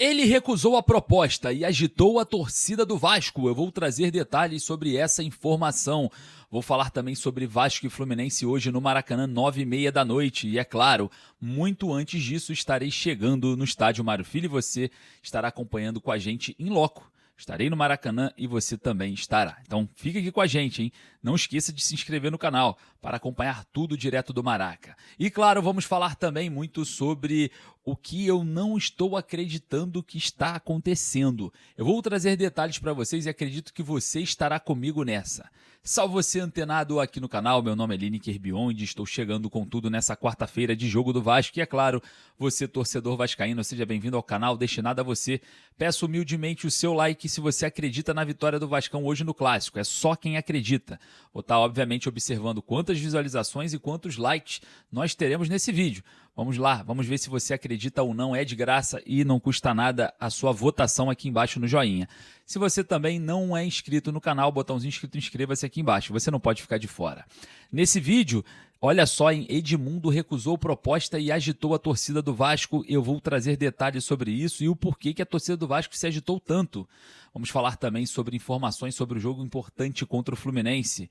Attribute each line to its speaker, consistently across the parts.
Speaker 1: Ele recusou a proposta e agitou a torcida do Vasco. Eu vou trazer detalhes sobre essa informação. Vou falar também sobre Vasco e Fluminense hoje no Maracanã, 9h30 da noite. E é claro, muito antes disso estarei chegando no estádio Mário Filho e você estará acompanhando com a gente em loco. Estarei no Maracanã e você também estará. Então fica aqui com a gente, hein? Não esqueça de se inscrever no canal para acompanhar tudo direto do Maraca. E claro, vamos falar também muito sobre o que eu não estou acreditando que está acontecendo. Eu vou trazer detalhes para vocês e acredito que você estará comigo nessa. Salve você antenado aqui no canal, meu nome é Lineker Biondi, estou chegando com tudo nessa quarta-feira de jogo do Vasco e é claro, você torcedor vascaíno, seja bem-vindo ao canal destinado a você. Peço humildemente o seu like se você acredita na vitória do Vascão hoje no Clássico, é só quem acredita. Vou estar obviamente observando quantas visualizações e quantos likes nós teremos nesse vídeo. Vamos lá, vamos ver se você acredita ou não, é de graça e não custa nada a sua votação aqui embaixo no joinha. Se você também não é inscrito no canal, botãozinho inscrito, inscreva-se aqui embaixo, você não pode ficar de fora. Nesse vídeo, olha só, hein? Edmundo recusou proposta e agitou a torcida do Vasco. Eu vou trazer detalhes sobre isso e o porquê que a torcida do Vasco se agitou tanto. Vamos falar também sobre informações sobre o jogo importante contra o Fluminense,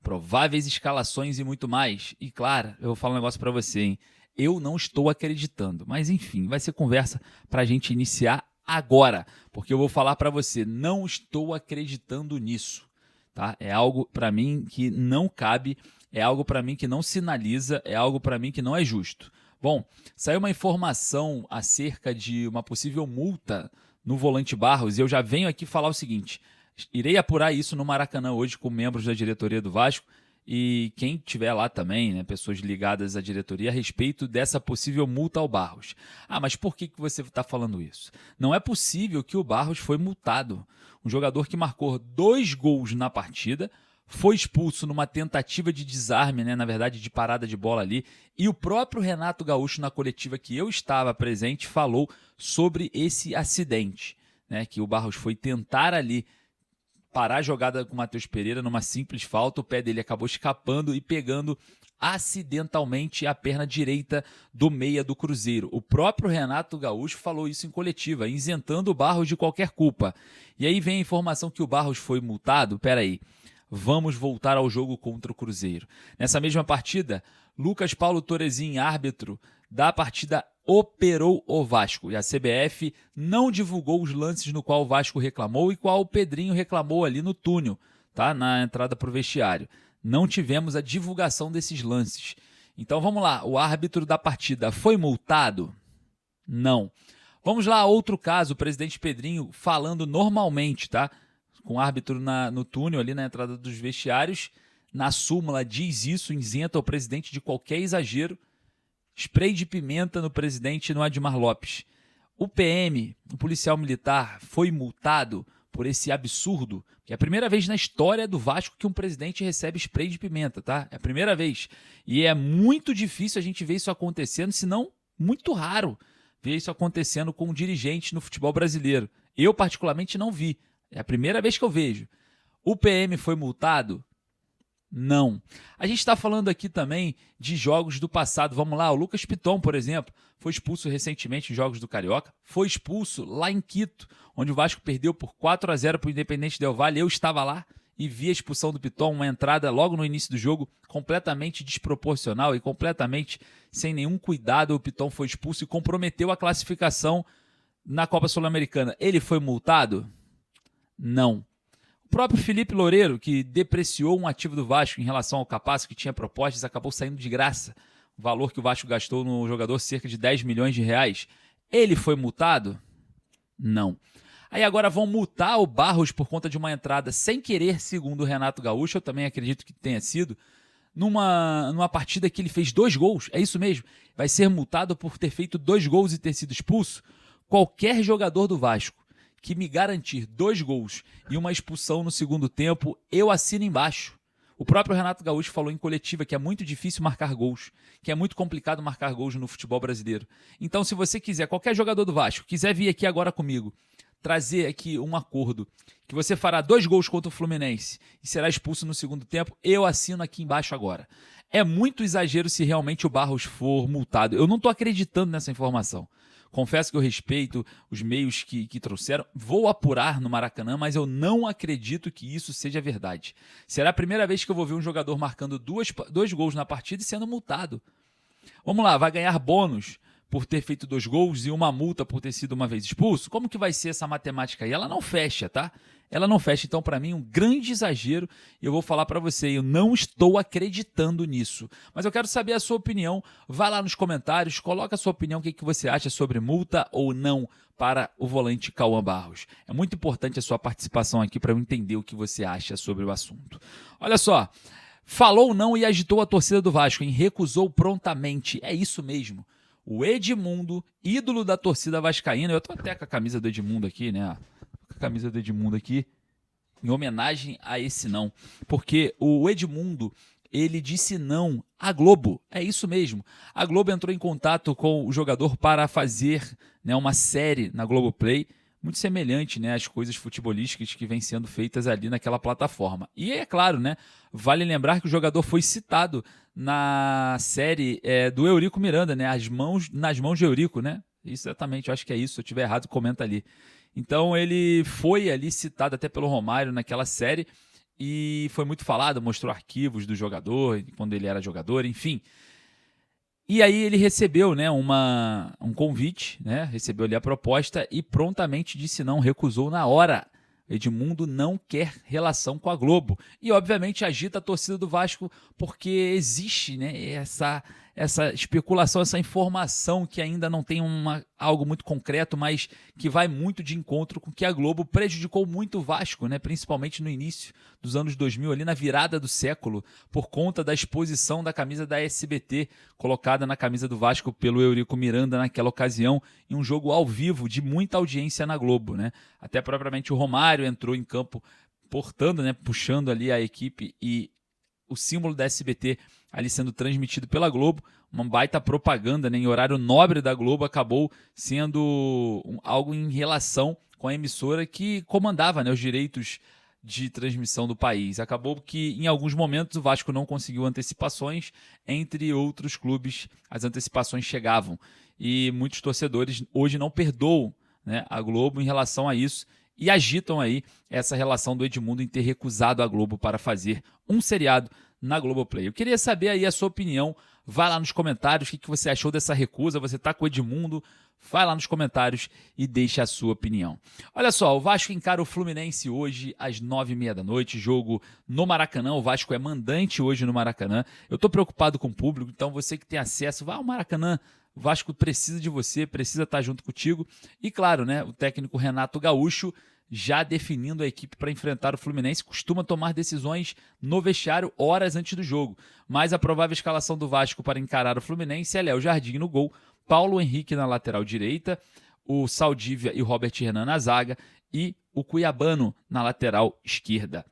Speaker 1: prováveis escalações e muito mais. E claro, eu vou falar um negócio para você, hein? Eu não estou acreditando, mas enfim, vai ser conversa para a gente iniciar agora, porque eu vou falar para você, não estou acreditando nisso, tá? É algo para mim que não cabe, é algo para mim que não sinaliza, é algo para mim que não é justo. Bom, saiu uma informação acerca de uma possível multa no volante Barros e eu já venho aqui falar o seguinte, irei apurar isso no Maracanã hoje com membros da diretoria do Vasco, e quem tiver lá também, né, pessoas ligadas à diretoria, a respeito dessa possível multa ao Barros. Ah, mas por que você está falando isso? Não é possível que o Barros foi multado. Um jogador que marcou 2 gols na partida, foi expulso numa tentativa de desarme, né, na verdade de parada de bola ali, e o próprio Renato Gaúcho, na coletiva que eu estava presente, falou sobre esse acidente, né, que o Barros foi tentar ali parar a jogada com o Matheus Pereira numa simples falta, o pé dele acabou escapando e pegando acidentalmente a perna direita do meia do Cruzeiro. O próprio Renato Gaúcho falou isso em coletiva, isentando o Barros de qualquer culpa. E aí vem a informação que o Barros foi multado. Peraí, vamos voltar ao jogo contra o Cruzeiro. Nessa mesma partida, Lucas Paulo Torezin, árbitro da partida, operou o Vasco e a CBF não divulgou os lances no qual o Vasco reclamou e qual o Pedrinho reclamou ali no túnel, tá? Na entrada para o vestiário. Não tivemos a divulgação desses lances. Então vamos lá, o árbitro da partida foi multado? Não. Vamos lá, outro caso, o presidente Pedrinho falando normalmente, tá? Com o árbitro no túnel ali na entrada dos vestiários, na súmula diz isso, isenta o presidente de qualquer exagero. Spray de pimenta no presidente no Admar Lopes. O PM, o policial militar, foi multado por esse absurdo, que é a primeira vez na história do Vasco que um presidente recebe spray de pimenta, tá? É a primeira vez. E é muito difícil a gente ver isso acontecendo, se não muito raro ver isso acontecendo com um dirigente no futebol brasileiro. Eu, particularmente, não vi. É a primeira vez que eu vejo. O PM foi multado? Não. A gente está falando aqui também de jogos do passado. Vamos lá, o Lucas Piton, por exemplo, foi expulso recentemente em jogos do Carioca. Foi expulso lá em Quito, onde o Vasco perdeu por 4-0 para o Independente Del Valle. Eu estava lá e vi a expulsão do Piton, uma entrada logo no início do jogo completamente desproporcional e completamente sem nenhum cuidado. O Piton foi expulso e comprometeu a classificação na Copa Sul-Americana. Ele foi multado? Não. O próprio Felipe Loureiro, que depreciou um ativo do Vasco em relação ao Capasso, que tinha propostas, acabou saindo de graça. O valor que o Vasco gastou no jogador, cerca de 10 milhões de reais. Ele foi multado? Não. Aí agora vão multar o Barros por conta de uma entrada sem querer, segundo o Renato Gaúcho, eu também acredito que tenha sido, numa partida que ele fez 2 gols, é isso mesmo? Vai ser multado por ter feito 2 gols e ter sido expulso? Qualquer jogador do Vasco que me garantir 2 gols e uma expulsão no segundo tempo, eu assino embaixo. O próprio Renato Gaúcho falou em coletiva que é muito difícil marcar gols, que é muito complicado marcar gols no futebol brasileiro. Então, se você quiser, qualquer jogador do Vasco, quiser vir aqui agora comigo, trazer aqui um acordo, que você fará 2 gols contra o Fluminense e será expulso no segundo tempo, eu assino aqui embaixo agora. É muito exagero se realmente o Barros for multado. Eu não estou acreditando nessa informação. confesso que eu respeito os meios que trouxeram. Vou apurar no Maracanã, mas eu não acredito que isso seja verdade. Será a primeira vez que eu vou ver um jogador marcando dois gols na partida e sendo multado. Vamos lá, vai ganhar bônus por ter feito 2 gols e uma multa por ter sido uma vez expulso? Como que vai ser essa matemática aí? Ela não fecha, tá? Ela não fecha. Então, para mim, um grande exagero. E eu vou falar para você, eu não estou acreditando nisso. Mas eu quero saber a sua opinião. Vai lá nos comentários, coloca a sua opinião, o que você acha sobre multa ou não para o volante Cauã Barros. É muito importante a sua participação aqui para eu entender o que você acha sobre o assunto. Olha só, falou não e agitou a torcida do Vasco, hein? Recusou prontamente. É isso mesmo. O Edmundo, ídolo da torcida vascaína, eu tô até com a camisa do Edmundo aqui, né? Com a camisa do Edmundo aqui, em homenagem a esse não. Porque o Edmundo, ele disse não à Globo. É isso mesmo. A Globo entrou em contato com o jogador para fazer, né, uma série na Globoplay, muito semelhante, né, às coisas futebolísticas que vêm sendo feitas ali naquela plataforma. E é claro, né, vale lembrar que o jogador foi citado na série do Eurico Miranda, né, nas mãos de Eurico, né? Isso, exatamente, eu acho que é isso. Se eu estiver errado, comenta ali. Então ele foi ali citado até pelo Romário naquela série e foi muito falado, mostrou arquivos do jogador, quando ele era jogador, enfim. E aí ele recebeu, né, um convite, né, recebeu ali a proposta e prontamente disse não, recusou na hora. Edmundo não quer relação com a Globo. E, obviamente, agita a torcida do Vasco porque existe, né, essa especulação, essa informação que ainda não tem algo muito concreto, mas que vai muito de encontro com que a Globo prejudicou muito o Vasco, né, principalmente no início dos anos 2000, ali na virada do século, por conta da exposição da camisa da SBT colocada na camisa do Vasco pelo Eurico Miranda naquela ocasião, em um jogo ao vivo de muita audiência na Globo, né? Até propriamente o Romário entrou em campo portando, né, puxando ali a equipe e o símbolo da SBT ali sendo transmitido pela Globo, uma baita propaganda, né, em horário nobre da Globo, acabou sendo algo em relação com a emissora que comandava, né, os direitos de transmissão do país. Acabou que em alguns momentos o Vasco não conseguiu antecipações, entre outros clubes as antecipações chegavam e muitos torcedores hoje não perdoam, né, a Globo em relação a isso e agitam aí essa relação do Edmundo em ter recusado a Globo para fazer um seriado na Globoplay. Eu queria saber aí a sua opinião, vai lá nos comentários, o que você achou dessa recusa, você está com o Edmundo, vai lá nos comentários e deixa a sua opinião. Olha só, o Vasco encara o Fluminense hoje às 9h30 da noite, jogo no Maracanã, o Vasco é mandante hoje no Maracanã. Eu estou preocupado com o público, então você que tem acesso, vá ao Maracanã, o Vasco precisa de você, precisa estar junto contigo. E claro, né, o técnico Renato Gaúcho já definindo a equipe para enfrentar o Fluminense, costuma tomar decisões no vestiário horas antes do jogo. Mas a provável escalação do Vasco para encarar o Fluminense é Léo Jardim no gol, Paulo Henrique na lateral direita, o Saldívia e o Robert Renan na zaga e o Cuiabano na lateral esquerda.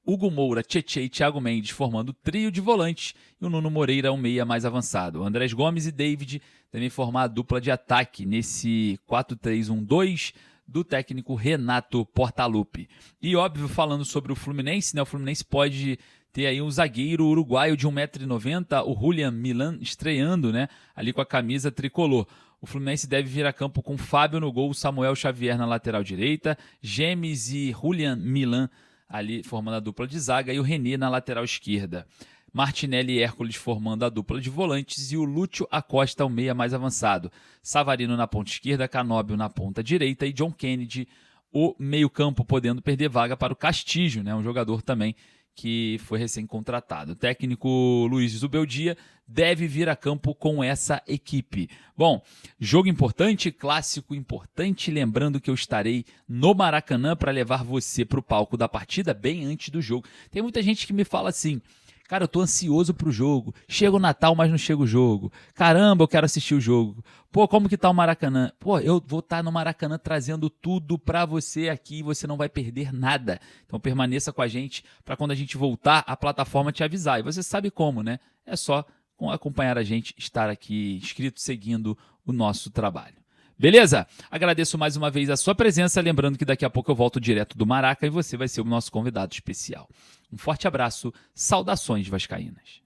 Speaker 1: Hugo Moura, Tchê e Thiago Mendes formando trio de volantes e o Nuno Moreira um meia mais avançado. O Andrés Gomes e David também formar a dupla de ataque nesse 4-3-1-2 do técnico Renato Portaluppi. E óbvio, falando sobre o Fluminense, né, o Fluminense pode ter aí um zagueiro uruguaio de 1,90 m, o Julian Milan, estreando, né, ali com a camisa tricolor. O Fluminense deve vir a campo com Fábio no gol, Samuel Xavier na lateral direita, Gemes e Julian Milan ali formando a dupla de zaga e o René na lateral esquerda. Martinelli e Hércules formando a dupla de volantes e o Lúcio Acosta, o meia mais avançado. Savarino na ponta esquerda, Canóbio na ponta direita e John Kennedy, o meio-campo, podendo perder vaga para o Castillo, né, um jogador também que foi recém-contratado. O técnico Luiz Zubeldia deve vir a campo com essa equipe. Bom, jogo importante, clássico importante, lembrando que eu estarei no Maracanã para levar você para o palco da partida bem antes do jogo. Tem muita gente que me fala assim: cara, eu tô ansioso pro jogo. Chega o Natal, mas não chega o jogo. Caramba, eu quero assistir o jogo. Pô, como que tá o Maracanã? Pô, eu vou estar no Maracanã trazendo tudo pra você aqui e você não vai perder nada. Então permaneça com a gente para quando a gente voltar, a plataforma te avisar. E você sabe como, né? É só acompanhar a gente, estar aqui inscrito, seguindo o nosso trabalho. Beleza? Agradeço mais uma vez a sua presença, lembrando que daqui a pouco eu volto direto do Maraca e você vai ser o nosso convidado especial. Um forte abraço, saudações vascaínas.